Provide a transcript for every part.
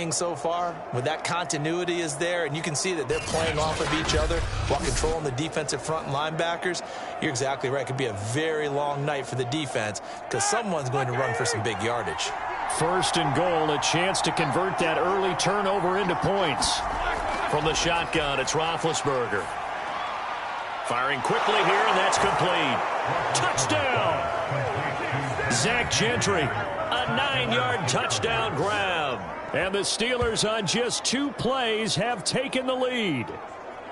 seeing so far, when that continuity is there and you can see that they're playing off of each other while controlling the defensive front and linebackers, you're exactly right. It could be a very long night for the defense because someone's going to run for some big yardage. First and goal, a chance to convert that early turnover into points. From the shotgun, it's Roethlisberger. Firing quickly here, and that's complete. Touchdown! Zach Gentry, a 9-yard touchdown grab. And the Steelers on just 2 plays have taken the lead.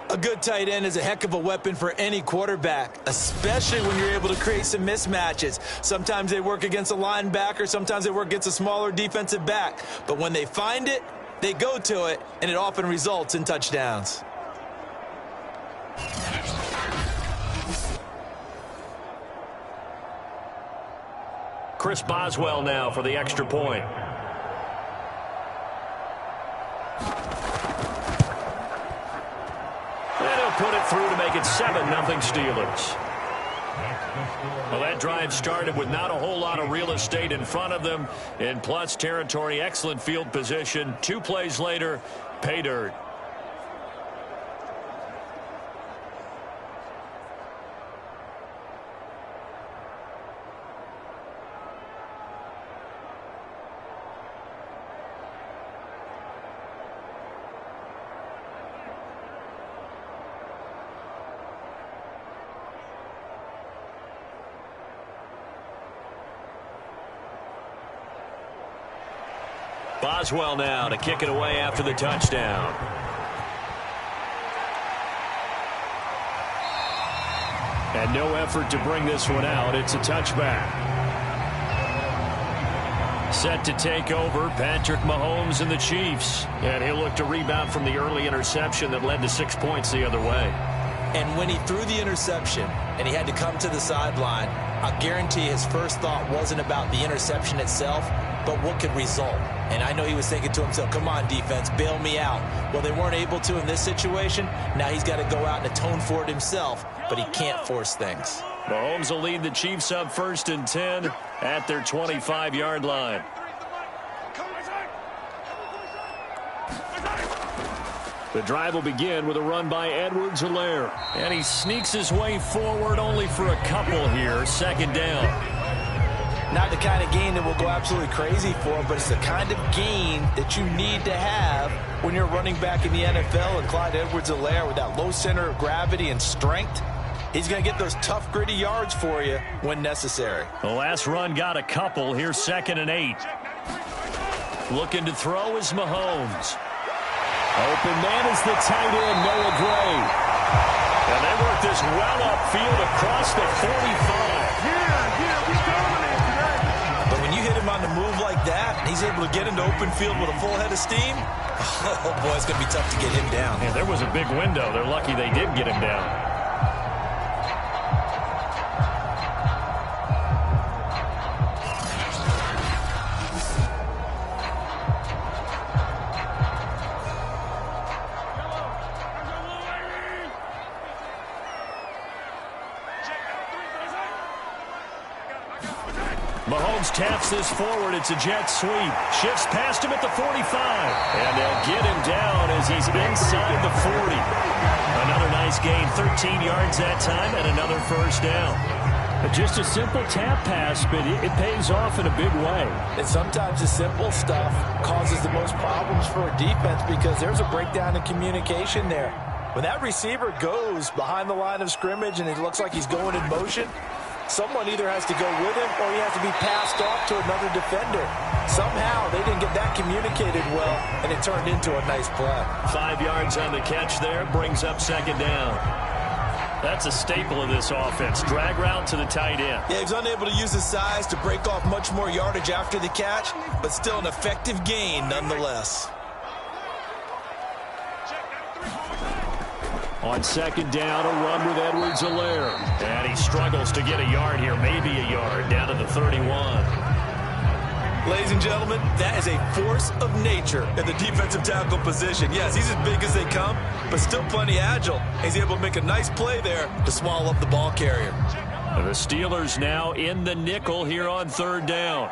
A good tight end is a heck of a weapon for any quarterback, especially when you're able to create some mismatches. Sometimes they work against a linebacker, sometimes they work against a smaller defensive back. But when they find it, they go to it, and it often results in touchdowns. Chris Boswell now for the extra point. And he'll put it through to make it 7-0 Steelers. Well, that drive started with not a whole lot of real estate in front of them. In plus territory, excellent field position. 2 plays later, pay dirt. Boswell now to kick it away after the touchdown. And no effort to bring this one out. It's a touchback. Set to take over, Patrick Mahomes and the Chiefs. And he'll look to rebound from the early interception that led to 6 points the other way. And when he threw the interception and he had to come to the sideline, I guarantee his first thought wasn't about the interception itself, but what could result. And I know he was thinking to himself, come on, defense, bail me out. Well, they weren't able to in this situation. Now he's got to go out and atone for it himself, but he can't force things. Mahomes will lead the Chiefs up 1st and 10 at their 25-yard line. The drive will begin with a run by Edwards-Helaire. And he sneaks his way forward only for a couple here. 2nd down. Not the kind of gain that will go absolutely crazy for, but it's the kind of gain that you need to have when you're running back in the NFL. And Clyde Edwards-Helaire, with that low center of gravity and strength, he's going to get those tough, gritty yards for you when necessary. The last run got a couple. Here's 2nd and 8. Looking to throw is Mahomes. Open man is the tight end, Noah Gray. And they work this well upfield across the 45. But when you hit him on the move like that, and he's able to get into open field with a full head of steam, oh boy, it's going to be tough to get him down. Yeah, there was a big window. They're lucky they did get him down. Mahomes taps this forward. It's a jet sweep. Shifts past him at the 45. And they'll get him down as he's inside the 40. Another nice gain. 13 yards that time and another 1st down. Just a simple tap pass, but it pays off in a big way. And sometimes the simple stuff causes the most problems for a defense because there's a breakdown in communication there. When that receiver goes behind the line of scrimmage and it looks like he's going in motion, someone either has to go with him or he has to be passed off to another defender. Somehow they didn't get that communicated well, and it turned into a nice play. 5 yards on the catch there, brings up 2nd down. That's a staple of this offense. Drag route to the tight end. Yeah, he was unable to use his size to break off much more yardage after the catch, but still an effective gain nonetheless. On 2nd down, a run with Edwards-Helaire. And he struggles to get a yard here, maybe a yard, down to the 31. Ladies and gentlemen, that is a force of nature in the defensive tackle position. Yes, he's as big as they come, but still plenty agile. He's able to make a nice play there to swallow up the ball carrier. And the Steelers now in the nickel here on 3rd down.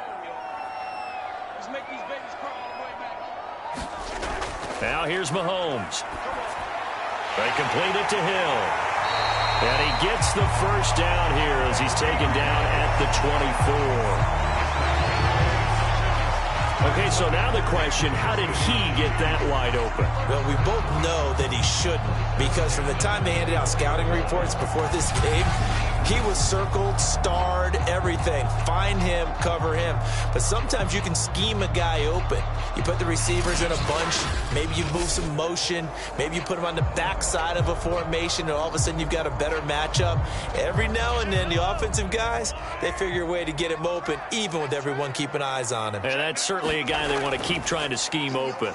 Now here's Mahomes. They complete it to Hill. And he gets the first down here as he's taken down at the 24. Okay, so now the question, how did he get that wide open? Well, we both know that he shouldn't, because from the time they handed out scouting reports before this game, he was circled, starred, everything. Find him, cover him. But sometimes you can scheme a guy open. You put the receivers in a bunch. Maybe you move some motion. Maybe you put him on the backside of a formation, and all of a sudden you've got a better matchup. Every now and then, the offensive guys, they figure a way to get him open, even with everyone keeping eyes on him. And that's certainly a guy they want to keep trying to scheme open.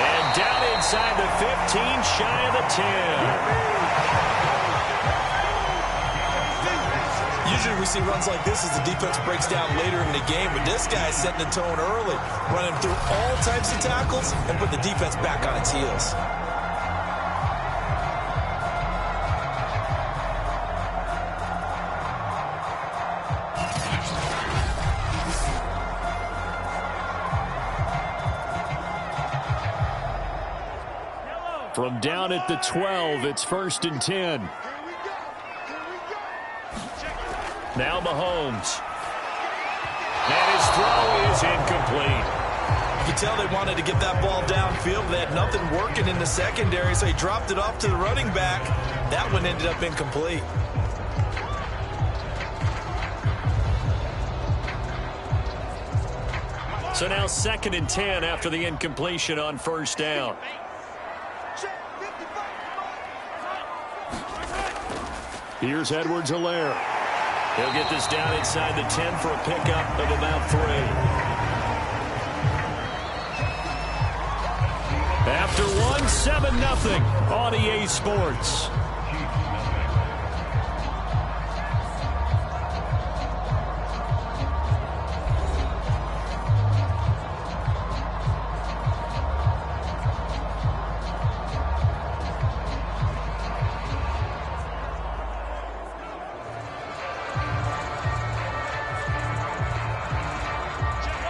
And down inside the 15, shy of the 10. Usually we see runs like this as the defense breaks down later in the game, but this guy is setting the tone early, running through all types of tackles and put the defense back on its heels. From down at the 12, it's 1st and 10. Now Mahomes. And his throw is incomplete. You can tell they wanted to get that ball downfield. They had nothing working in the secondary, so he dropped it off to the running back. That one ended up incomplete. So now 2nd and 10 after the incompletion on 1st down. Here's Edwards-Helaire. He'll get this down inside the 10 for a pickup of about 3. After 1, 7-0 on EA Sports.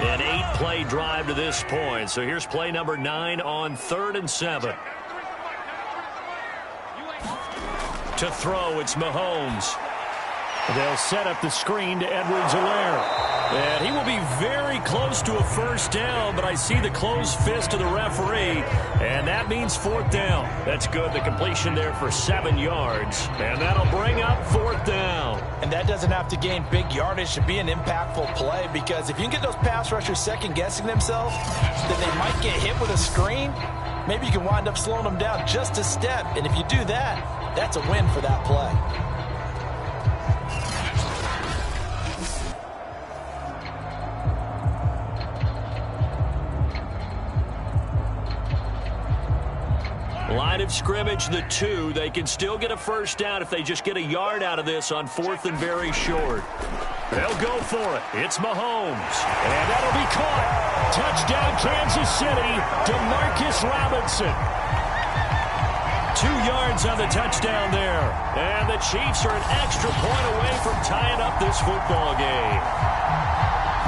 An 8-play drive to this point. So here's play number 9 on 3rd and 7. To throw, it's Mahomes. They'll set up the screen to Edwards-Helaire. And he will be very close to a 1st down, but I see the closed fist of the referee, and that means 4th down. That's good. The completion there for 7 yards, and that'll bring up 4th down. And that doesn't have to gain big yardage to be an impactful play, because if you can get those pass rushers second-guessing themselves, then they might get hit with a screen. Maybe you can wind up slowing them down just a step, and if you do that, that's a win for that play. Line of scrimmage, the 2. They can still get a 1st down if they just get a yard out of this on 4th and very short. They'll go for it. It's Mahomes. And that'll be caught. Touchdown, Kansas City. DeMarcus Robinson. 2 yards on the touchdown there. And the Chiefs are an extra point away from tying up this football game.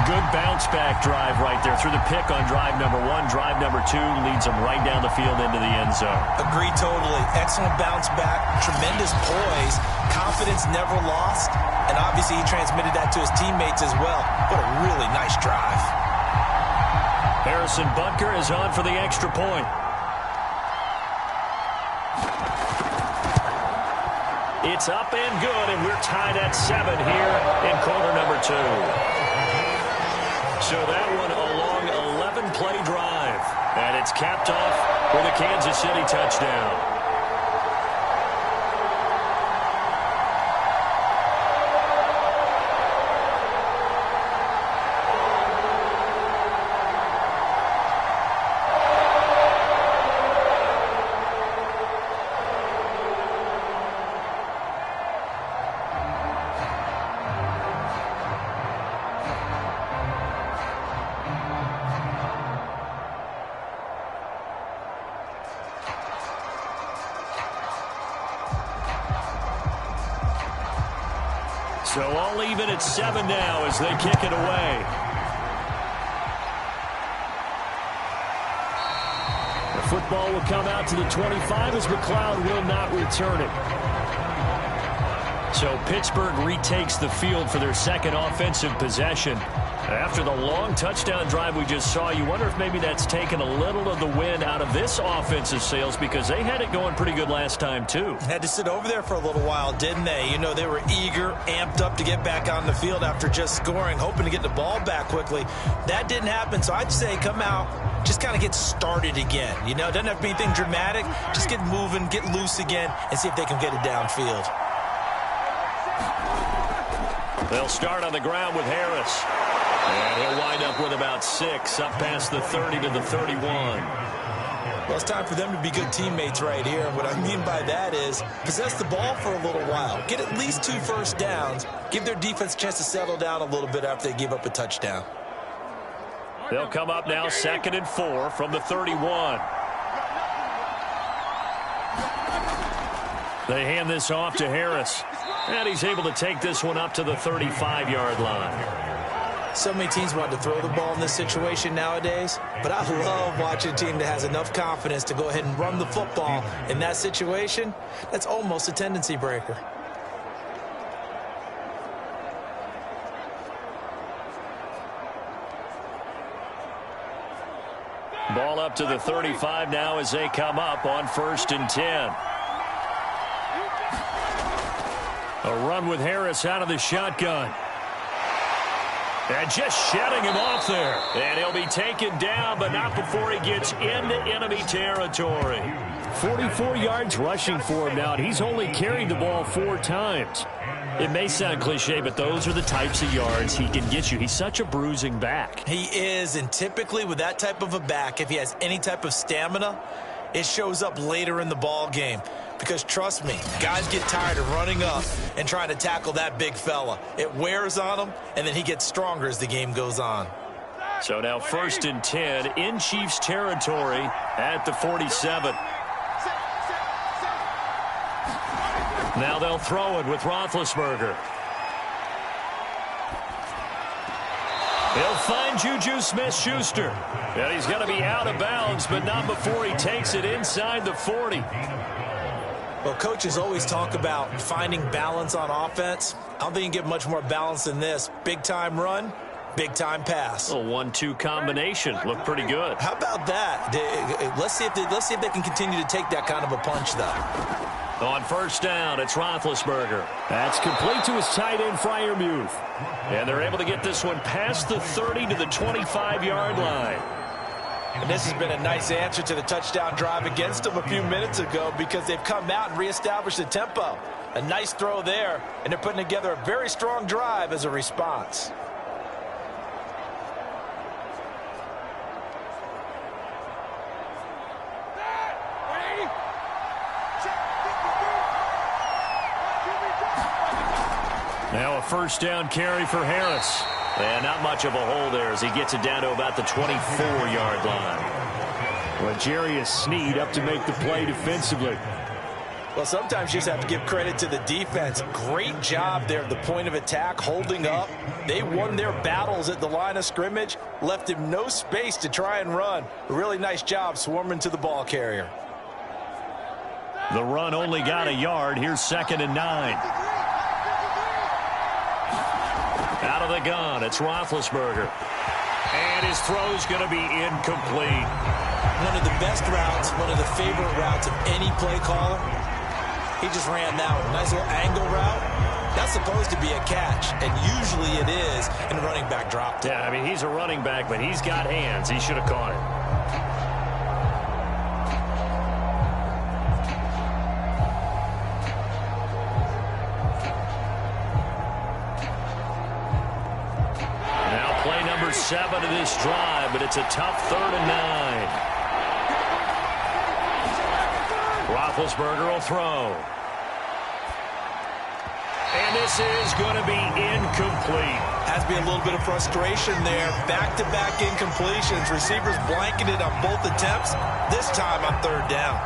Good bounce-back drive right there through the pick on drive number 1. Drive number 2 leads them right down the field into the end zone. Agree totally. Excellent bounce-back, tremendous poise, confidence never lost, and obviously he transmitted that to his teammates as well. What a really nice drive. Harrison Butker is on for the extra point. It's up and good, and we're tied at 7 here in quarter number 2. So that one a long 11-play drive. And it's capped off with a Kansas City touchdown. So all even at 7 now as they kick it away. football will come out to the 25 as McLeod will not return it. So Pittsburgh retakes the field for their second offensive possession. After the long touchdown drive we just saw, you wonder if maybe that's taken a little of the wind out of this offensive sails, because they had it going pretty good last time too. Had to sit over there for a little while, didn't they? You know, they were eager, amped up to get back on the field after just scoring, hoping to get the ball back quickly. That didn't happen, so I'd say come out, just kind of get started again. You know, it doesn't have to be anything dramatic. Just get moving, get loose again, and see if they can get it downfield. They'll start on the ground with Harris. And he'll wind up with about 6, up past the 30 to the 31. Well, it's time for them to be good teammates right here. And what I mean by that is possess the ball for a little while. Get at least 2 first downs. Give their defense a chance to settle down a little bit after they give up a touchdown. They'll come up now 2nd and 4 from the 31. They hand this off to Harris. And he's able to take this one up to the 35-yard line. So many teams want to throw the ball in this situation nowadays, but I love watching a team that has enough confidence to go ahead and run the football in that situation. That's almost a tendency breaker. Ball up to the 35 now as they come up on 1st and 10. A run with Harris out of the shotgun. And just shedding him off there. And he'll be taken down, but not before he gets into enemy territory. 44 yards rushing for him now, and he's only carried the ball 4 times. It may sound cliche, but those are the types of yards he can get you. He's such a bruising back. He is, and typically with that type of a back, if he has any type of stamina, it shows up later in the ball game. Because trust me, guys get tired of running up and trying to tackle that big fella. It wears on him, and then he gets stronger as the game goes on. So now 1st and 10 in Chiefs territory at the 47. Now they'll throw it with Roethlisberger. He'll find Juju Smith-Schuster. And he's going to be out of bounds, but not before he takes it inside the 40. Well, coaches always talk about finding balance on offense. I don't think you can get much more balance than this. Big-time run, big-time pass. A 1-2 combination. Looked pretty good. How about that? Let's see if they can continue to take that kind of a punch, though. On 1st down, it's Roethlisberger. That's complete to his tight end, Freiermuth. And they're able to get this one past the 30 to the 25-yard line. And this has been a nice answer to the touchdown drive against them a few minutes ago, because they've come out and reestablished the tempo. A nice throw there, and they're putting together a very strong drive as a response. Now a 1st down carry for Harris. And not much of a hole there as he gets it down to about the 24-yard line. Well, Jarius Sneed up to make the play defensively. Well, sometimes you just have to give credit to the defense. Great job there at the point of attack, holding up. They won their battles at the line of scrimmage, left him no space to try and run. A really nice job swarming to the ball carrier. The run only got a yard. Here's 2nd and 9. Out of the gun, it's Roethlisberger. And his throw's going to be incomplete. One of the best routes, one of the favorite routes of any play caller. He just ran that one. Nice little angle route. That's supposed to be a catch, and usually it is, and the running back dropped it. Yeah, I mean, he's a running back, but he's got hands. He should have caught it. Play number 7 of this drive, but it's a tough 3rd and 9. Roethlisberger will throw. And this is going to be incomplete. Has to be a little bit of frustration there. Back-to-back incompletions. Receivers blanketed on both attempts. This time on 3rd down.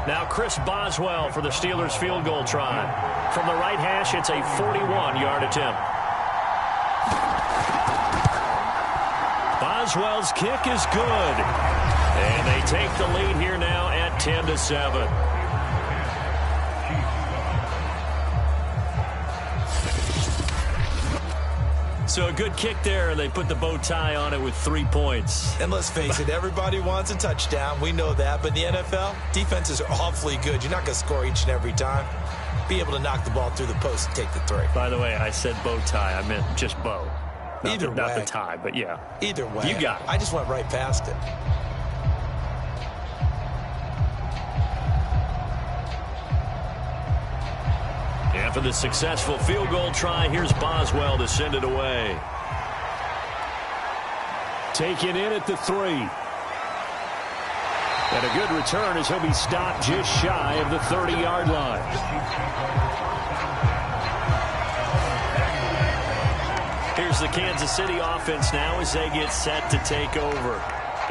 Now Chris Boswell for the Steelers field goal try. From the right hash, it's a 41-yard attempt. Boswell's kick is good. And they take the lead here now at 10-7. So a good kick there, and they put the bow tie on it with 3 points. And let's face it, everybody wants a touchdown. We know that. But in the NFL, defenses are awfully good. You're not going to score each and every time. Be able to knock the ball through the post and take the 3. By the way, I said bow tie. I meant just bow. Not Either way. Not the tie, but yeah. Either way. You got it. I just went right past it. After the successful field goal try, here's Boswell to send it away. Taken in at the 3. And a good return as he'll be stopped just shy of the 30-yard line. Here's the Kansas City offense now as they get set to take over.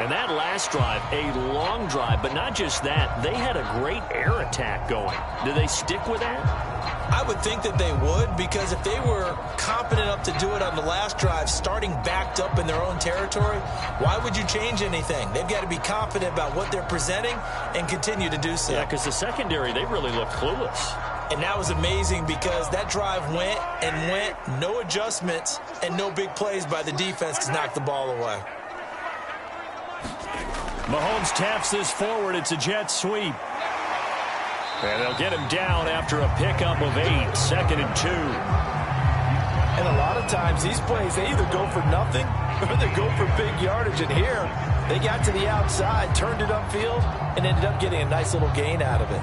And that last drive, a long drive, but not just that. They had a great air attack going. Do they stick with that? I would think that they would, because if they were competent enough to do it on the last drive, starting backed up in their own territory, why would you change anything? They've got to be confident about what they're presenting and continue to do so. Yeah, because the secondary, they really look clueless. And that was amazing because that drive went and went, no adjustments and no big plays by the defense to knock the ball away. Mahomes taps this forward. It's a jet sweep. And they'll get him down after a pickup of 8, 2nd and 2. And a lot of times these plays, they either go for nothing or they go for big yardage. And here, they got to the outside, turned it upfield, and ended up getting a nice little gain out of it.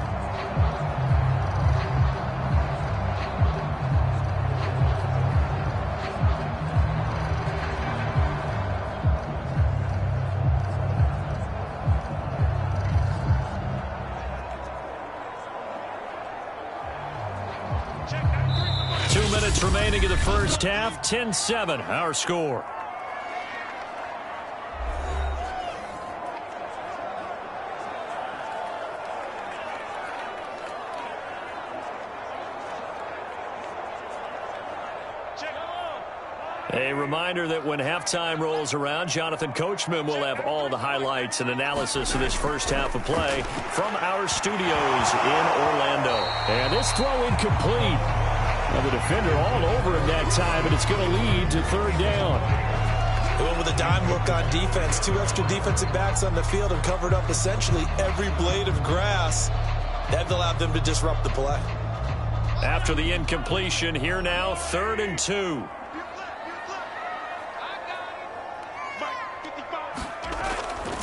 2 minutes remaining in the first half. 10-7, our score. A reminder that when halftime rolls around, Jonathan Coachman will have all the highlights and analysis of this first half of play from our studios in Orlando. And this throw incomplete. Now the defender all over him that time, and it's going to lead to third down. They went with a dime look on defense. 2 extra defensive backs on the field and covered up essentially every blade of grass. That allowed them to disrupt the play. After the incompletion, here now, 3rd and 2.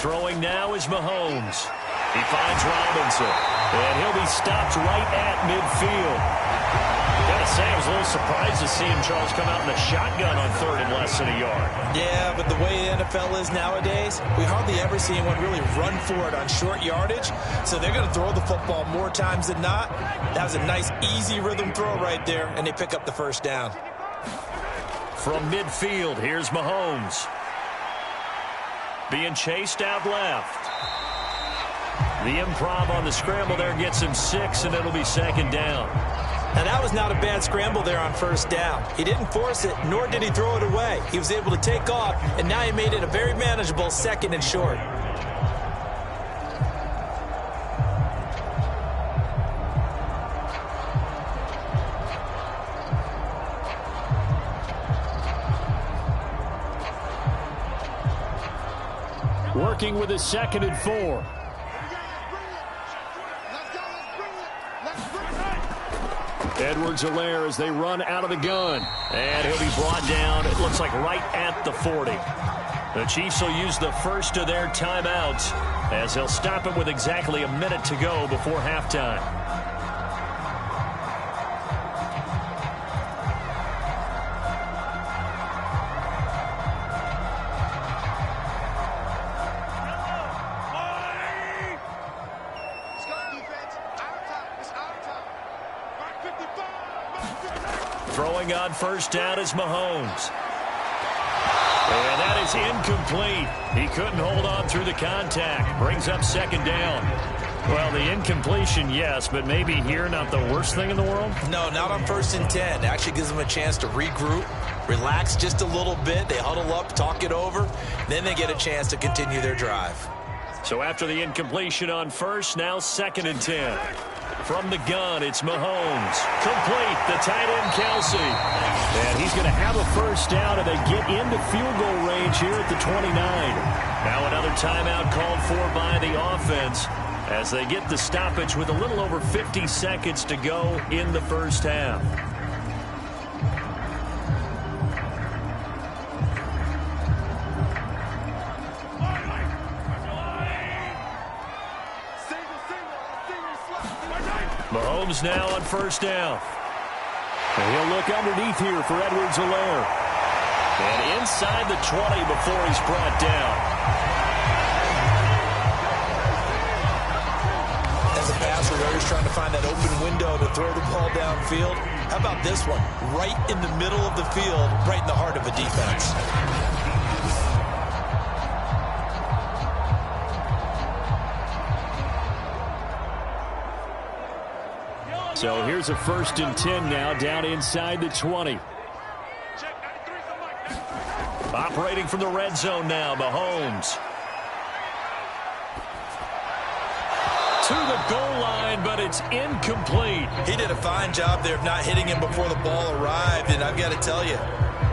Throwing now is Mahomes. He finds Robinson, and he'll be stopped right at midfield. Gotta say, I was a little surprised to see him, Charles, come out in a shotgun on 3rd and less than a yard. Yeah, but the way the NFL is nowadays, we hardly ever see anyone really run for it on short yardage. So they're going to throw the football more times than not. That was a nice, easy rhythm throw right there, and they pick up the first down. From midfield, here's Mahomes. Being chased out left. The improv on the scramble there gets him 6, and it'll be 2nd down. Now, that was not a bad scramble there on 1st down. He didn't force it, nor did he throw it away. He was able to take off, and now he made it a very manageable 2nd and short. Working with a 2nd and 4. Edwards-Helaire as they run out of the gun. And he'll be brought down, it looks like right at the 40. The Chiefs will use the first of their timeouts as they'll stop it with exactly a minute to go before halftime. Throwing on 1st down is Mahomes. And that is incomplete. He couldn't hold on through the contact. Brings up 2nd down. Well, the incompletion, yes, but maybe here not the worst thing in the world? No, not on 1st and 10. It actually gives them a chance to regroup, relax just a little bit. They huddle up, talk it over. Then they get a chance to continue their drive. So after the incompletion on 1st, now 2nd and 10. From the gun, it's Mahomes. Complete, the tight end, Kelsey. And he's going to have a 1st down, and they get into field goal range here at the 29. Now another timeout called for by the offense as they get the stoppage with a little over 50 seconds to go in the 1st half. Mahomes now on 1st down. And he'll look underneath here for Edwards-Helaire. And inside the 20 before he's brought down. As a passer, they're always trying to find that open window to throw the ball downfield. How about this one? Right in the middle of the field, right in the heart of a defense. So here's a 1st and 10 now, down inside the 20. Operating from the red zone now, Mahomes. To the goal line, but it's incomplete. He did a fine job there of not hitting him before the ball arrived, and I've got to tell you,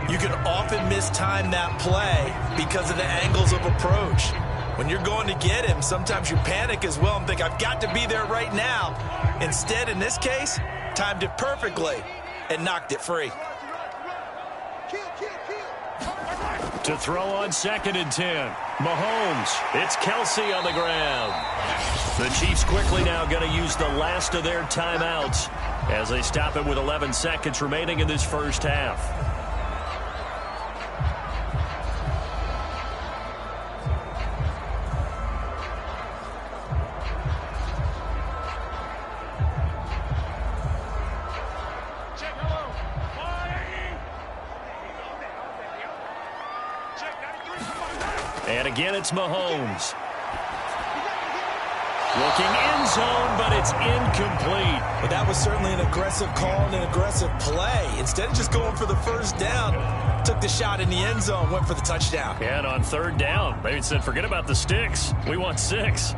you can often mistime that play because of the angles of approach. When you're going to get him, sometimes you panic as well and think, I've got to be there right now. Instead, in this case, timed it perfectly and knocked it free. To throw on 2nd and 10. Mahomes. It's Kelsey on the ground. The Chiefs quickly now going to use the last of their timeouts as they stop it with 11 seconds remaining in this 1st half. And again, it's Mahomes. Looking end zone, but it's incomplete. But that was certainly an aggressive call and an aggressive play. Instead of just going for the 1st down, took the shot in the end zone, went for the touchdown. And on 3rd down, they said, forget about the sticks. We want 6.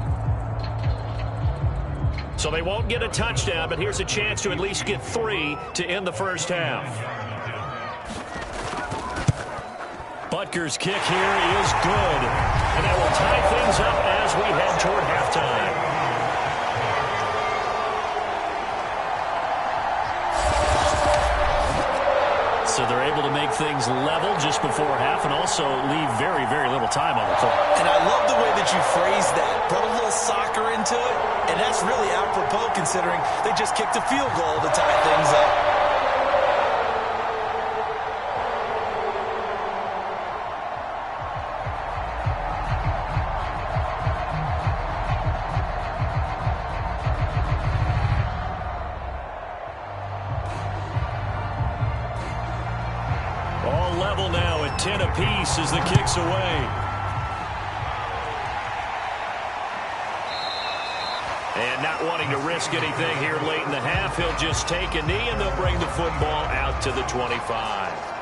So they won't get a touchdown, but here's a chance to at least get 3 to end the 1st half. Butker's kick here is good. And that will tie things up as we head toward halftime. So they're able to make things level just before half and also leave very, very little time on the clock. And I love the way that you phrased that. Put a little soccer into it, and that's really apropos considering they just kicked a field goal to tie things up. All level now at 10 apiece as the kick's away. And not wanting to risk anything here late in the half, he'll just take a knee and they'll bring the football out to the 25.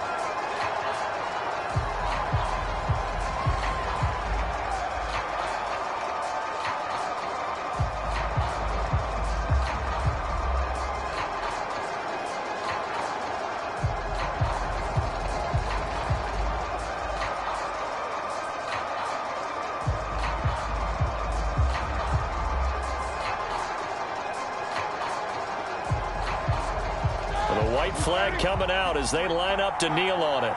The white flag coming out as they line up to kneel on it.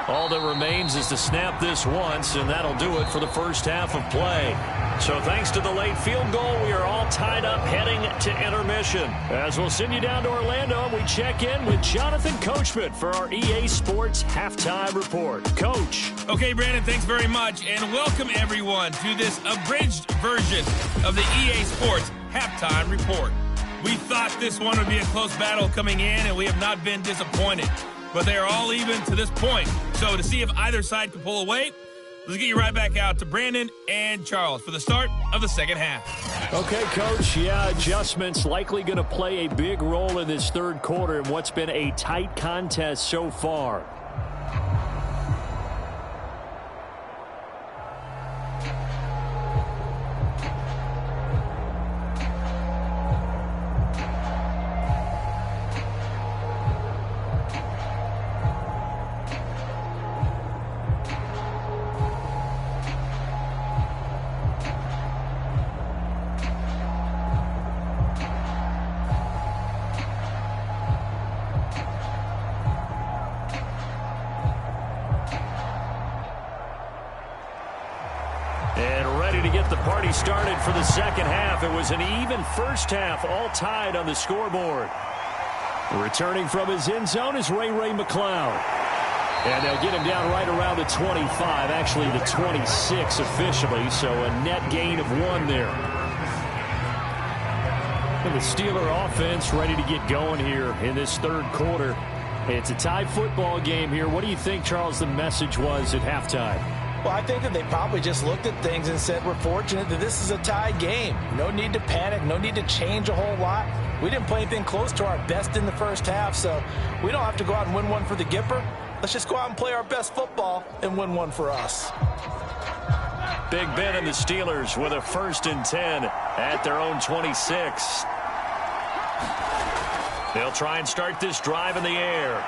All that remains is to snap this once, and that'll do it for the 1st half of play. So thanks to the late field goal, we are all tied up heading to intermission. As we'll send you down to Orlando, and we check in with Jonathan Coachman for our EA Sports Halftime Report. Coach. Okay, Brandon, thanks very much, and welcome everyone to this abridged version of the EA Sports Halftime Report. We thought this one would be a close battle coming in, and we have not been disappointed. But they are all even to this point. So to see if either side can pull away, Let's get you right back out to Brandon and Charles for the start of the second half. Okay, Coach. Yeah, adjustments likely going to play a big role in this third quarter in what's been a tight contest so far. Started for the second half. It was an even first half, all tied on the scoreboard. Returning from his end zone is Ray McCloud. And they'll get him down right around the 25, actually the 26 officially, so a net gain of 1 there. And the Steeler offense ready to get going here in this third quarter. It's a tie football game here. What do you think, Charles, the message was at halftime? Well, I think that they probably just looked at things and said, we're fortunate that this is a tie game. No need to panic. No need to change a whole lot. We didn't play anything close to our best in the first half, so we don't have to go out and win one for the Gipper. Let's just go out and play our best football and win one for us. Big Ben and the Steelers with a 1st and 10 at their own 26. They'll try and start this drive in the air.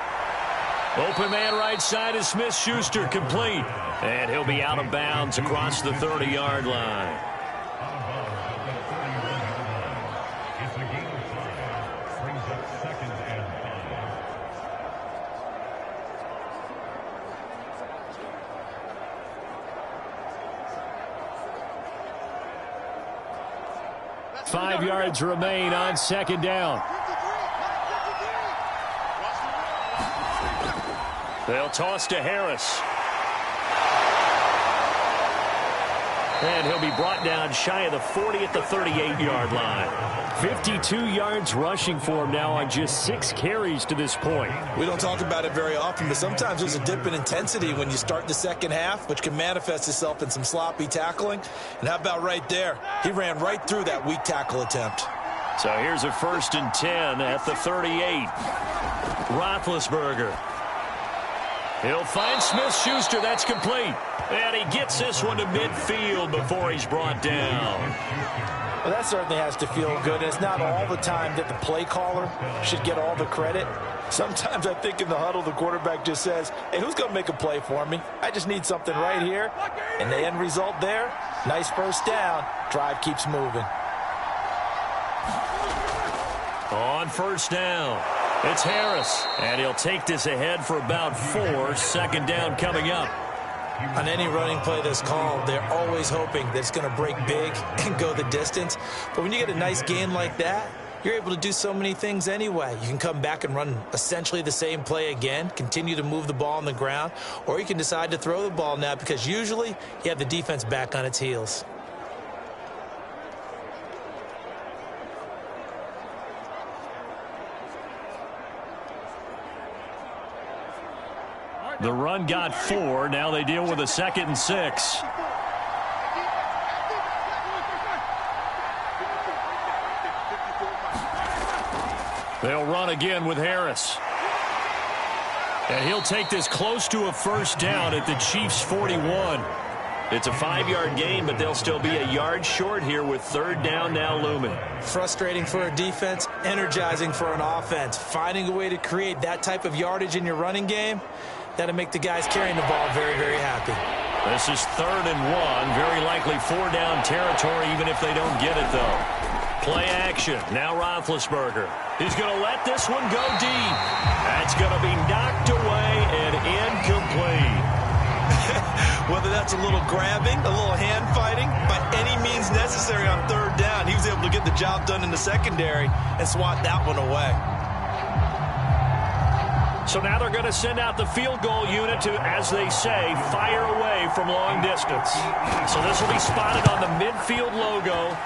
Open man right side is Smith-Schuster, complete. And he'll be out of bounds across the 30-yard line. Five yards remain on second down. They'll toss to Harris. And he'll be brought down shy of the 40 at the 38-yard line. 52 yards rushing for him now on just 6 carries to this point. We don't talk about it very often, but sometimes there's a dip in intensity when you start the second half, which can manifest itself in some sloppy tackling. And how about right there? He ran right through that weak tackle attempt. So here's a 1st and 10 at the 38. Roethlisberger. He'll find Smith-Schuster. That's complete. And he gets this one to midfield before he's brought down. Well, that certainly has to feel good. It's not all the time that the play caller should get all the credit. Sometimes I think in the huddle, the quarterback just says, hey, who's going to make a play for me? I just need something right here. And the end result there, nice 1st down. Drive keeps moving. On 1st down, it's Harris. And he'll take this ahead for about 4. 2nd down coming up. On any running play that's called, they're always hoping that it's going to break big and go the distance. But when you get a nice gain like that, you're able to do so many things anyway. You can come back and run essentially the same play again, continue to move the ball on the ground, or you can decide to throw the ball now because usually you have the defense back on its heels. The run got 4. Now they deal with a 2nd and 6. They'll run again with Harris. And he'll take this close to a 1st down at the Chiefs' 41. It's a 5-yard gain, but they'll still be a yard short here with 3rd down now looming. Frustrating for a defense, energizing for an offense. Finding a way to create that type of yardage in your running game, that'll make the guys carrying the ball very, very happy. This is 3rd and 1. Very likely 4-down territory, even if they don't get it, though. Play action. Now Roethlisberger. He's going to let this one go deep. That's going to be knocked away and incomplete. Whether that's a little grabbing, a little hand fighting, by any means necessary on 3rd down, he was able to get the job done in the secondary and swat that one away. So now they're going to send out the field goal unit to, as they say, fire away from long distance. So this will be spotted on the midfield logo.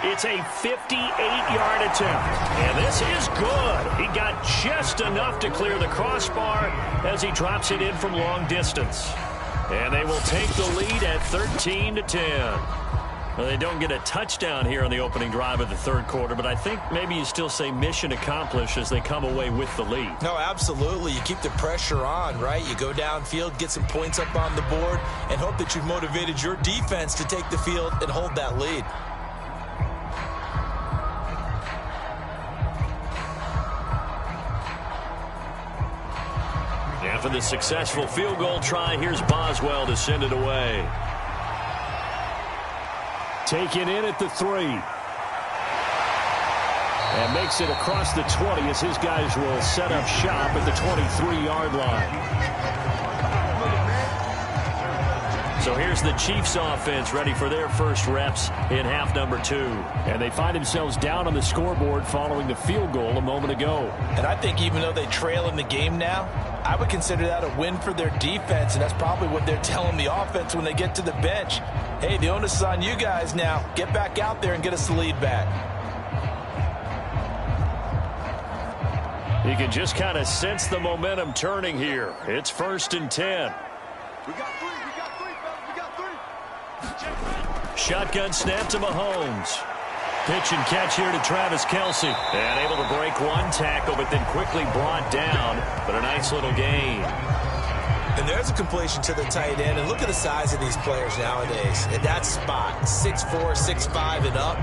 It's a 58-yard attempt. And this is good. He got just enough to clear the crossbar as he drops it in from long distance. And they will take the lead at 13-10. Well, they don't get a touchdown here on the opening drive of the third quarter, but I think maybe you still say mission accomplished as they come away with the lead. No, absolutely. You keep the pressure on, right? You go downfield, get some points up on the board, and hope that you've motivated your defense to take the field and hold that lead. After the successful field goal try, here's Boswell to send it away. Taken in at the 3. And makes it across the 20 as his guys will set up shop at the 23-yard line. So here's the Chiefs offense ready for their first reps in half number 2. And they find themselves down on the scoreboard following the field goal a moment ago. And I think even though they trail in the game now, I would consider that a win for their defense, and that's probably what they're telling the offense when they get to the bench. Hey, the onus is on you guys now. Get back out there and get us the lead back. You can just kind of sense the momentum turning here. It's 1st and 10. We got three, fellas. We got three. Shotgun snap to Mahomes. Pitch and catch here to Travis Kelce. And able to break one tackle, but then quickly brought down. But a nice little gain. And there's a completion to the tight end. And look at the size of these players nowadays. At that spot, 6'4", 6'5", and up.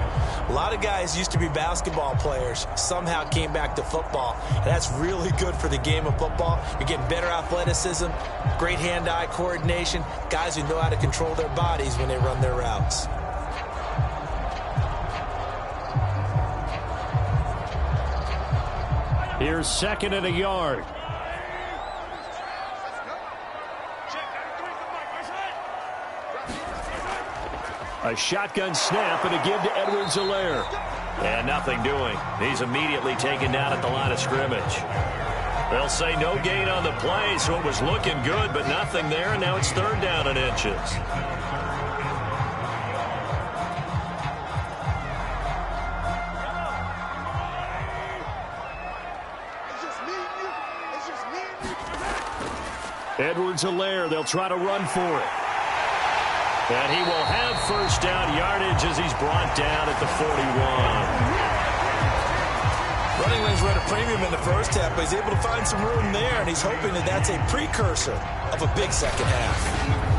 A lot of guys used to be basketball players, somehow came back to football. And that's really good for the game of football. You're getting better athleticism, great hand-eye coordination, guys who know how to control their bodies when they run their routes. Here's 2nd and a yard. A shotgun snap and a give to Edwards-Helaire. And nothing doing. He's immediately taken down at the line of scrimmage. They'll say no gain on the play, so it was looking good, but nothing there, and now it's 3rd down and inches. Edwards-Helaire, they'll try to run for it. And he will have 1st down yardage as he's brought down at the 41. Running lanes were at a premium in the first half, but he's able to find some room there, and he's hoping that that's a precursor of a big second half.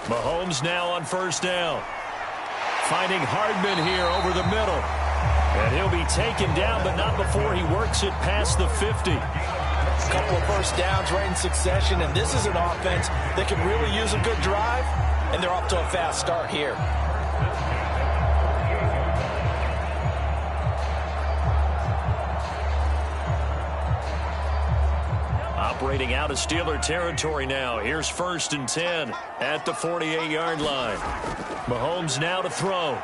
Mahomes now on 1st down. Finding Hardman here over the middle. And he'll be taken down, but not before he works it past the 50. A couple of 1st downs right in succession, and this is an offense that can really use a good drive, and they're off to a fast start here. Operating out of Steeler territory now. Here's 1st and 10 at the 48-yard line. Mahomes now to throw.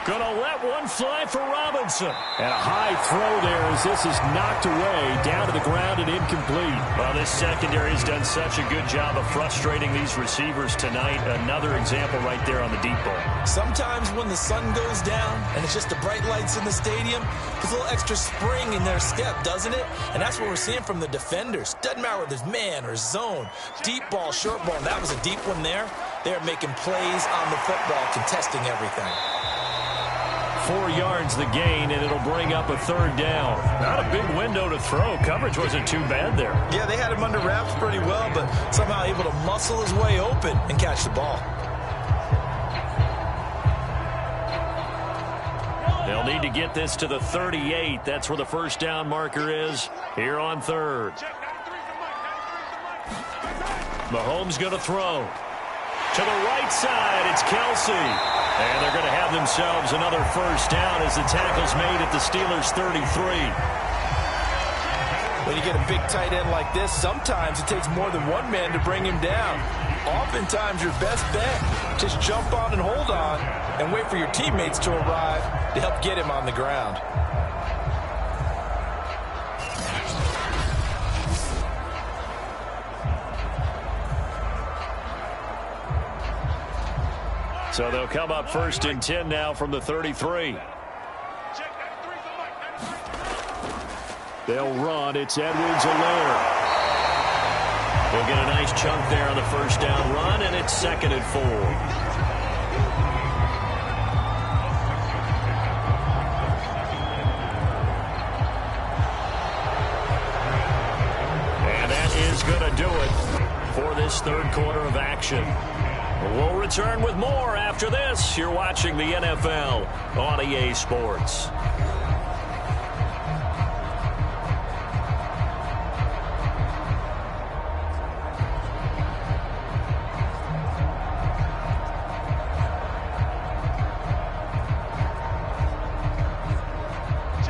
Gonna let one fly for Robinson. And a high throw there as this is knocked away, down to the ground and incomplete. Well, this secondary has done such a good job of frustrating these receivers tonight. Another example right there on the deep ball. Sometimes when the sun goes down and it's just the bright lights in the stadium, there's a little extra spring in their step, doesn't it? And that's what we're seeing from the defenders. Doesn't matter whether it's man or zone, deep ball, short ball. And that was a deep one there. They're making plays on the football, contesting everything. 4 yards the gain, and it'll bring up a 3rd down. Not a big window to throw. Coverage wasn't too bad there. Yeah, they had him under wraps pretty well, but somehow able to muscle his way open and catch the ball. They'll need to get this to the 38. That's where the 1st down marker is here on 3rd. Mahomes going to throw. To the right side, it's Kelce. And they're going to have themselves another 1st down as the tackle's made at the Steelers' 33. When you get a big tight end like this, sometimes it takes more than one man to bring him down. oftentimes your best bet. Just jump on and hold on and wait for your teammates to arrive to help get him on the ground. So they'll come up 1st and 10 now from the 33. They'll run. It's Edwards-Helaire. They'll get a nice chunk there on the first down run, and it's 2nd and 4. And that is going to do it for this third quarter of action. We'll return with more after this. You're watching the NFL on EA Sports.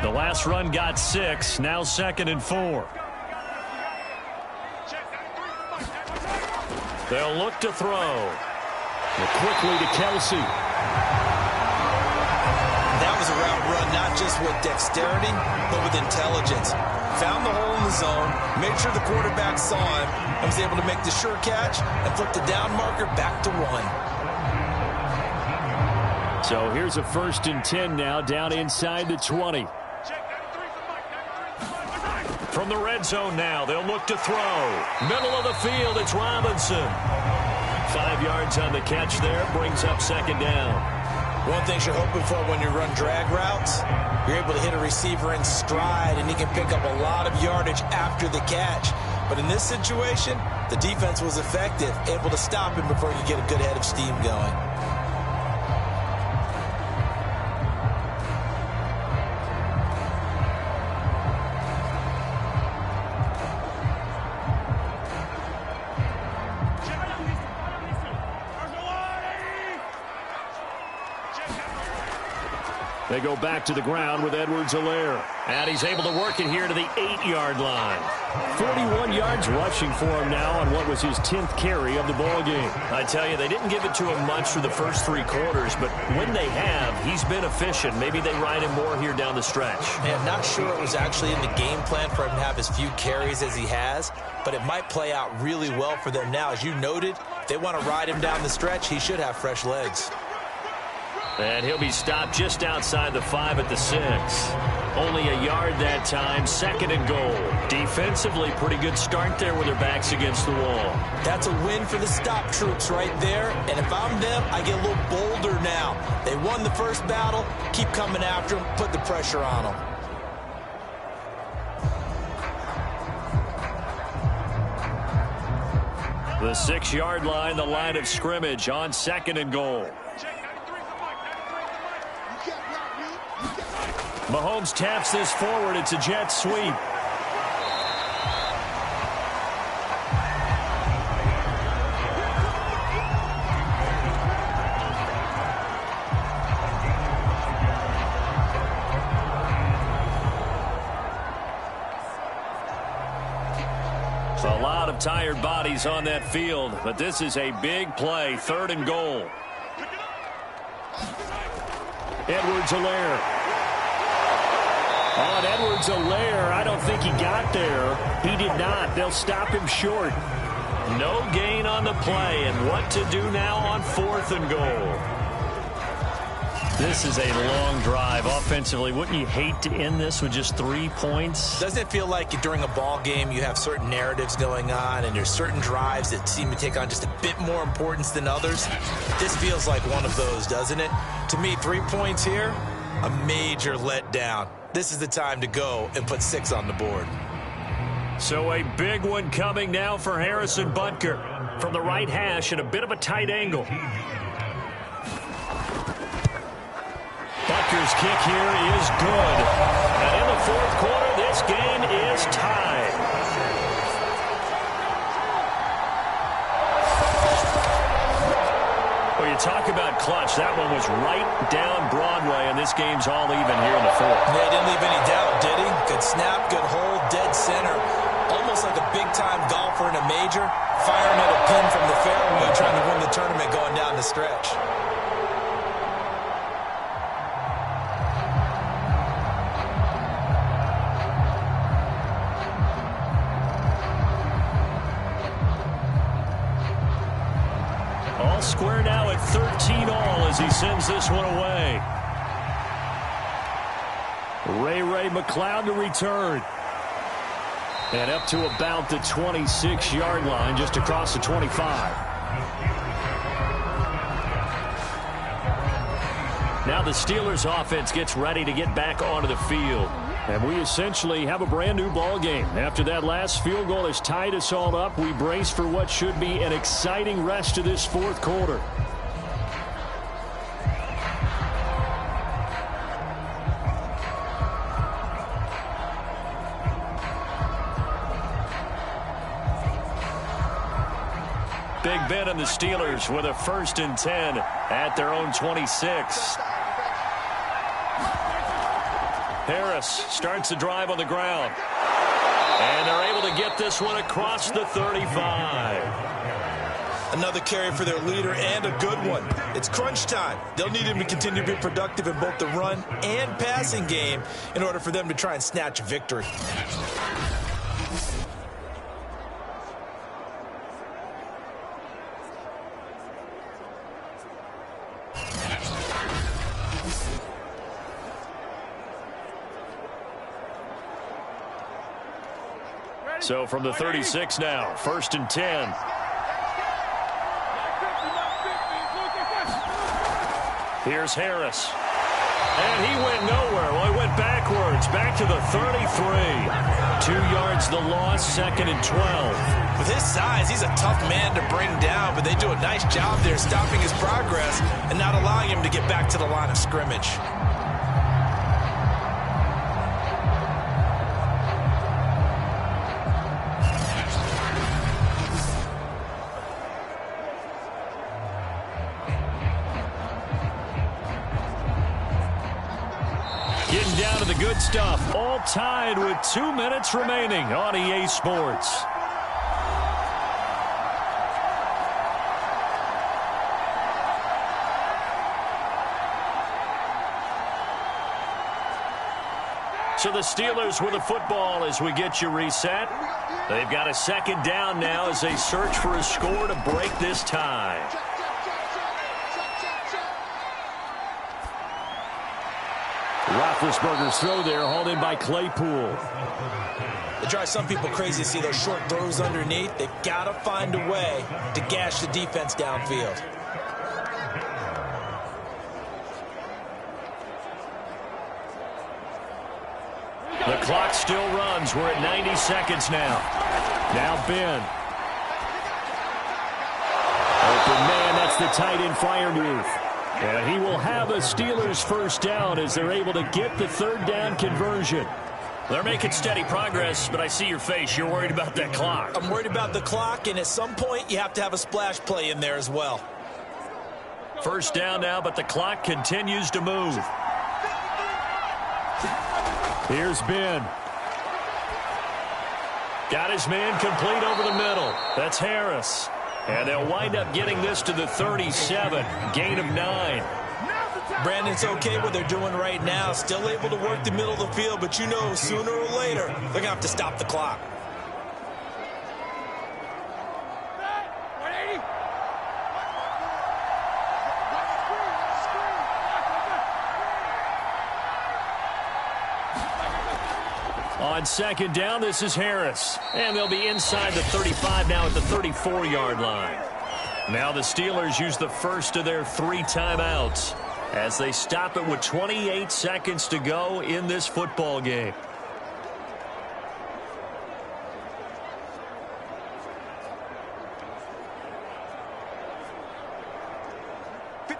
The last run got 6, now 2nd and 4. They'll look to throw. Quickly to Kelsey. That was a route run, not just with dexterity, but with intelligence. Found the hole in the zone, made sure the quarterback saw him, and was able to make the sure catch and flip the down marker back to 1. So here's a 1st and 10 now, down inside the 20. From the red zone now, they'll look to throw. Middle of the field, it's Robinson. 5 yards on the catch there, brings up 2nd down. One thing you're hoping for when you run drag routes, you're able to hit a receiver in stride, and he can pick up a lot of yardage after the catch. But in this situation, the defense was effective, able to stop him before he could get a good head of steam going. They go back to the ground with Edwards-Helaire. And he's able to work it here to the 8-yard line. 41 yards rushing for him now on what was his 10th carry of the ball game. I tell you, they didn't give it to him much for the first 3 quarters, but when they have, he's been efficient. Maybe they ride him more here down the stretch. Man, not sure it was actually in the game plan for him to have as few carries as he has, but it might play out really well for them now. As you noted, if they want to ride him down the stretch, he should have fresh legs. And he'll be stopped just outside the 5 at the 6. Only a yard that time, 2nd and goal. Defensively, pretty good start there with their backs against the wall. That's a win for the stop troops right there. And if I'm them, I get a little bolder now. They won the first battle. Keep coming after them. Put the pressure on them. The 6-yard line, the line of scrimmage on 2nd and goal. Mahomes taps this forward. It's a jet sweep. A lot of tired bodies on that field, but this is a big play. 3rd and goal. Edwards-Helaire. On Edwards-Helaire, I don't think he got there. He did not. They'll stop him short. No gain on the play, and what to do now on 4th and goal. This is a long drive offensively. Wouldn't you hate to end this with just 3 points? Doesn't it feel like during a ball game you have certain narratives going on and there's certain drives that seem to take on just a bit more importance than others? This feels like one of those, doesn't it? To me, 3 points here, a major letdown. This is the time to go and put 6 on the board. So a big one coming now for Harrison Butker from the right hash at a bit of a tight angle. Butker's kick here is good. And in the 4th quarter, this game is tied. Well, you talk about clutch. That one was right down Broadway, and this game's all even here in the 4th. Yeah, he didn't leave any doubt, did he? Good snap, good hold, dead center. Almost like a big-time golfer in a major, firing at a pin from the fairway, trying to win the tournament going down the stretch. All square now at 13 all as he sends this one away. Ray McLeod to return. And up to about the 26-yard line, just across the 25. Now the Steelers offense gets ready to get back onto the field. And we essentially have a brand new ball game. After that last field goal has tied us all up, we brace for what should be an exciting rest of this fourth quarter. Big Ben and the Steelers with a 1st and 10 at their own 26. Harris starts the drive on the ground. And they're able to get this one across the 35. Another carry for their leader and a good one. It's crunch time. They'll need him to continue to be productive in both the run and passing game in order for them to try and snatch a victory. So from the 36 now, 1st and 10. Here's Harris. And he went nowhere. Well, he went backwards, back to the 33. 2 yards the loss, 2nd and 12. With his size, he's a tough man to bring down, but they do a nice job there stopping his progress and not allowing him to get back to the line of scrimmage. Getting down to the good stuff. All tied with 2 minutes remaining on EA Sports. So the Steelers with the football as we get you reset. They've got a 2nd down now as they search for a score to break this tie. Roethlisberger's throw there, hauled in by Claypool. It drives some people crazy to see those short throws underneath. They've got to find a way to gash the defense downfield. The clock still runs. We're at 90 seconds now. Now Ben. Open man, that's the tight end flyer move. And he will have a Steelers 1st down as they're able to get the 3rd down conversion. They're making steady progress, but I see your face. You're worried about that clock. I'm worried about the clock, and at some point you have to have a splash play in there as well. 1st down now, but the clock continues to move. Here's Ben. Got his man complete over the middle. That's Harris. And they'll wind up getting this to the 37. Gain of 9. Brandon, it's okay what they're doing right now. Still able to work the middle of the field, but you know sooner or later they're going to have to stop the clock. On 2nd down, this is Harris. And they'll be inside the 35 now at the 34-yard line. Now the Steelers use the first of their 3 timeouts as they stop it with 28 seconds to go in this football game.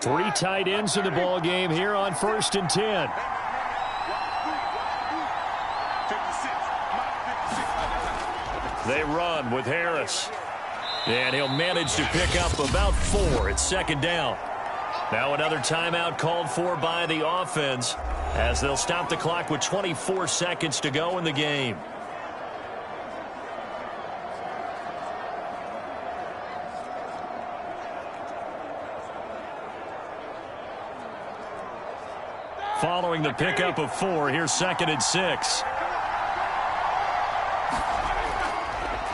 Three tight ends in the ball game here on 1st and 10. They run with Harris. And he'll manage to pick up about 4 at 2nd down. Now another timeout called for by the offense as they'll stop the clock with 24 seconds to go in the game. following the pickup of 4. Here's 2nd and 6.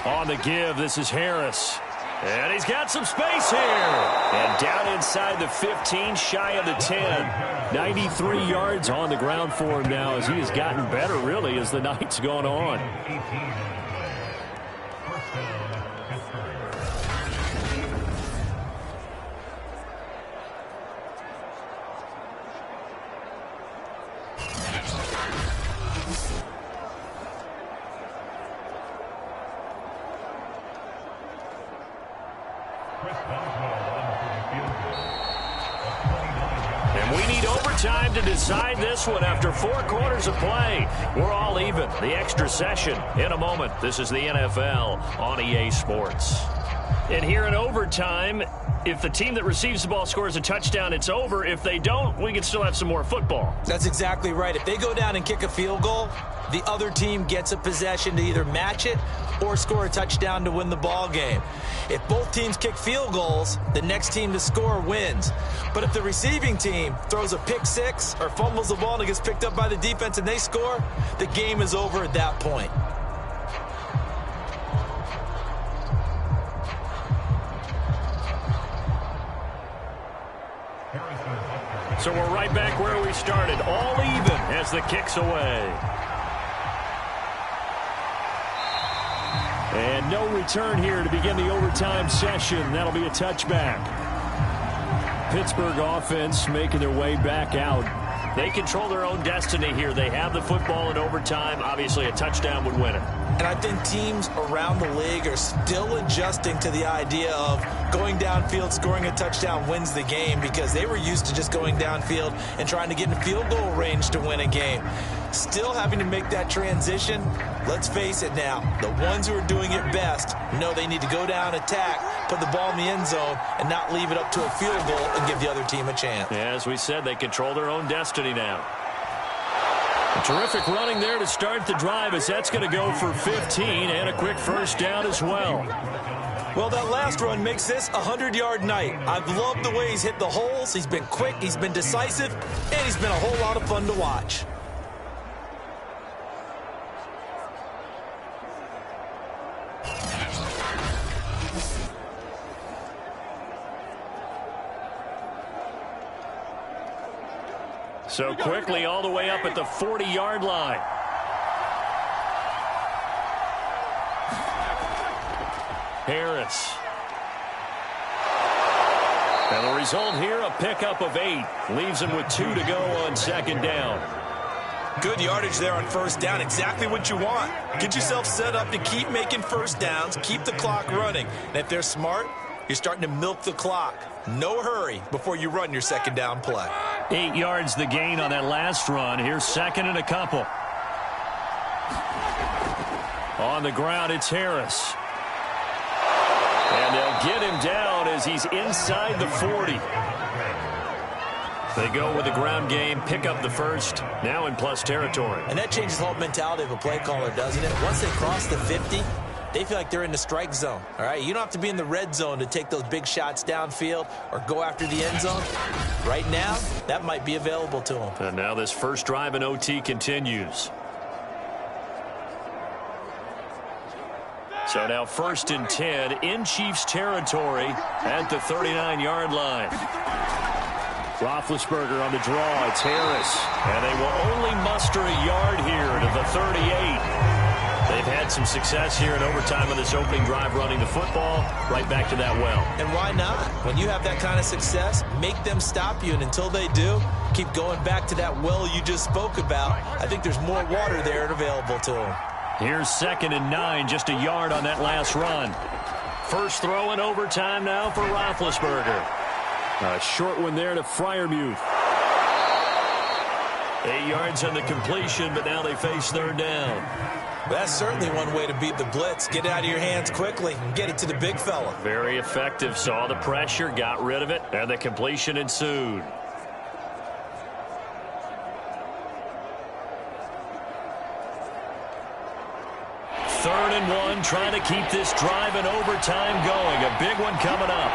On the give, this is Harris. And he's got some space here. And down inside the 15, shy of the 10. 93 yards on the ground for him now as he has gotten better, really, as the night's gone on. And we need overtime to decide this one after 4 quarters of play. We're all even. The extra session in a moment. This is the NFL on EA Sports. And here in overtime, if the team that receives the ball scores a touchdown, it's over. If they don't, we can still have some more football. That's exactly right. If they go down and kick a field goal, the other team gets a possession to either match it or score a touchdown to win the ball game. If both teams kick field goals, the next team to score wins. But if the receiving team throws a pick six or fumbles the ball and it gets picked up by the defense and they score, the game is over at that point. So we're right back where we started, all even as the kick's away. And no return here to begin the overtime session. That'll be a touchback. Pittsburgh offense making their way back out. They control their own destiny here. They have the football in overtime. Obviously, a touchdown would win it. And I think teams around the league are still adjusting to the idea of going downfield, scoring a touchdown wins the game, because they were used to just going downfield and trying to get in field goal range to win a game. Still having to make that transition. Let's face it now, the ones who are doing it best know they need to go down, attack, put the ball in the end zone, and not leave it up to a field goal and give the other team a chance. Yeah, as we said, they control their own destiny now. A terrific running there to start the drive, as that's going to go for 15 and a quick first down as well. Well, that last run makes this a 100-yard night. I've loved the way he's hit the holes. He's been quick, he's been decisive, and he's been a whole lot of fun to watch. So quickly all the way up at the 40-yard line. Harris. And the result here, a pickup of 8. Leaves him with 2 to go on second down. Good yardage there on first down. Exactly what you want. Get yourself set up to keep making first downs, keep the clock running. And if they're smart, you're starting to milk the clock. No hurry before you run your second down play. 8 yards the gain on that last run. Here's second and a couple. On the ground, it's Harris. And they'll get him down as he's inside the 40. They go with the ground game, pick up the first, now in plus territory. And that changes the whole mentality of a play caller, doesn't it? Once they cross the 50, they feel like they're in the strike zone. All right, you don't have to be in the red zone to take those big shots downfield or go after the end zone. Right now, that might be available to them. And now this first drive in OT continues. So now 1st and 10 in Chiefs territory at the 39-yard line. Roethlisberger on the draw. It's Harris. And they will only muster a yard here to the 38. They've had some success here in overtime on this opening drive running the football. Right back to that well. And why not? When you have that kind of success, make them stop you. And until they do, keep going back to that well you just spoke about. I think there's more water there and available to them. Here's 2nd and 9, just a yard on that last run. First throw in overtime now for Roethlisberger. A short one there to Freiermuth. 8 yards on the completion, but now they face third down. That's certainly one way to beat the blitz. Get it out of your hands quickly and get it to the big fella. Very effective. Saw the pressure, got rid of it, and the completion ensued. Third and 1, trying to keep this drive in overtime going. A big one coming up.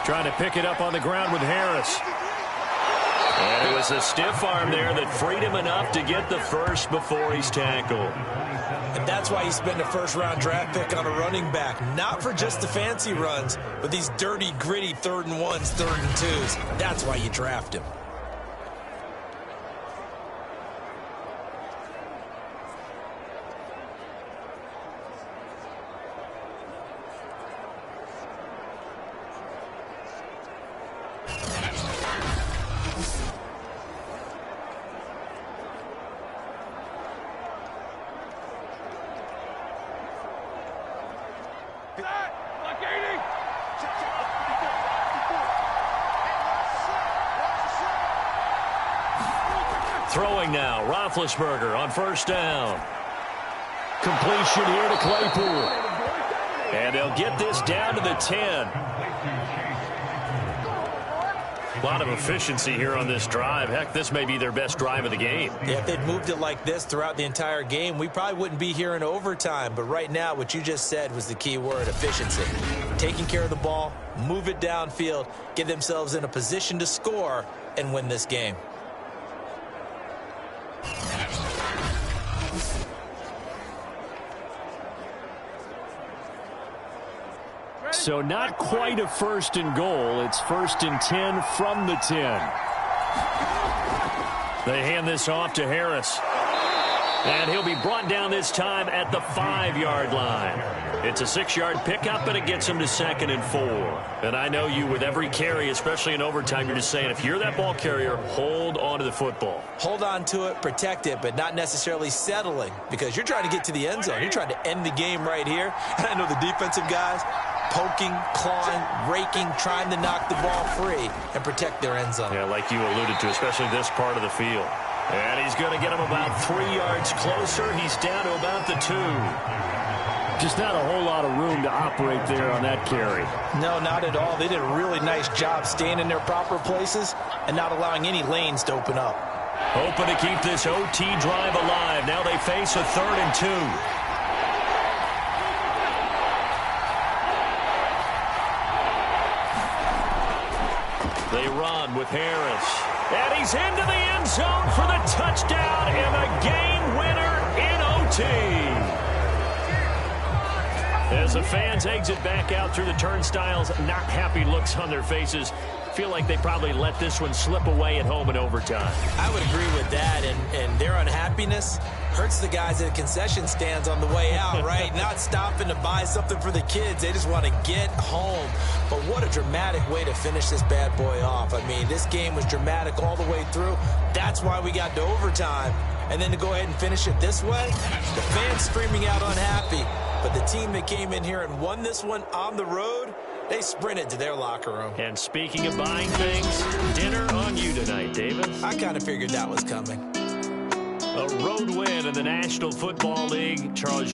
Trying to pick it up on the ground with Harris. And it was a stiff arm there that freed him enough to get the first before he's tackled. And that's why you spend a first-round draft pick on a running back. Not for just the fancy runs, but these dirty, gritty 3rd and 1s, 3rd and 2s. That's why you draft him. Throwing now, Roethlisberger on first down. Completion here to Claypool. And they'll get this down to the 10. A lot of efficiency here on this drive. Heck, this may be their best drive of the game. Yeah, if they'd moved it like this throughout the entire game, we probably wouldn't be here in overtime. But right now, what you just said was the key word, efficiency. Taking care of the ball, move it downfield, get themselves in a position to score, and win this game. So not quite a 1st and goal. It's 1st and 10 from the 10. They hand this off to Harris. And he'll be brought down this time at the 5-yard line. It's a 6-yard pickup, and it gets him to 2nd and 4. And I know you, with every carry, especially in overtime, you're just saying, if you're that ball carrier, hold on to the football. Hold on to it, protect it, but not necessarily settling, because you're trying to get to the end zone. You're trying to end the game right here. And I know the defensive guys poking, clawing, raking, trying to knock the ball free and protect their end zone. Yeah, like you alluded to, especially this part of the field. And he's going to get him about 3 yards closer. He's down to about the 2. Just not a whole lot of room to operate there on that carry. No, not at all. They did a really nice job staying in their proper places and not allowing any lanes to open up. Hoping to keep this OT drive alive. Now they face a 3rd and 2. They run with Harris. And he's into the end zone for the touchdown and the game winner in OT. As the fans exit back out through the turnstiles, not happy looks on their faces. Feel like they probably let this one slip away at home in overtime. I would agree with that, and their unhappiness hurts the guys at the concession stands on the way out, right? Not stopping to buy something for the kids. They just want to get home. But what a dramatic way to finish this bad boy off. I mean, this game was dramatic all the way through. That's why we got to overtime. And then to go ahead and finish it this way, the fans screaming out unhappy. But the team that came in here and won this one on the road, they sprinted to their locker room. And speaking of buying things, dinner on you tonight, David. I kind of figured that was coming. A road win in the National Football League. Charles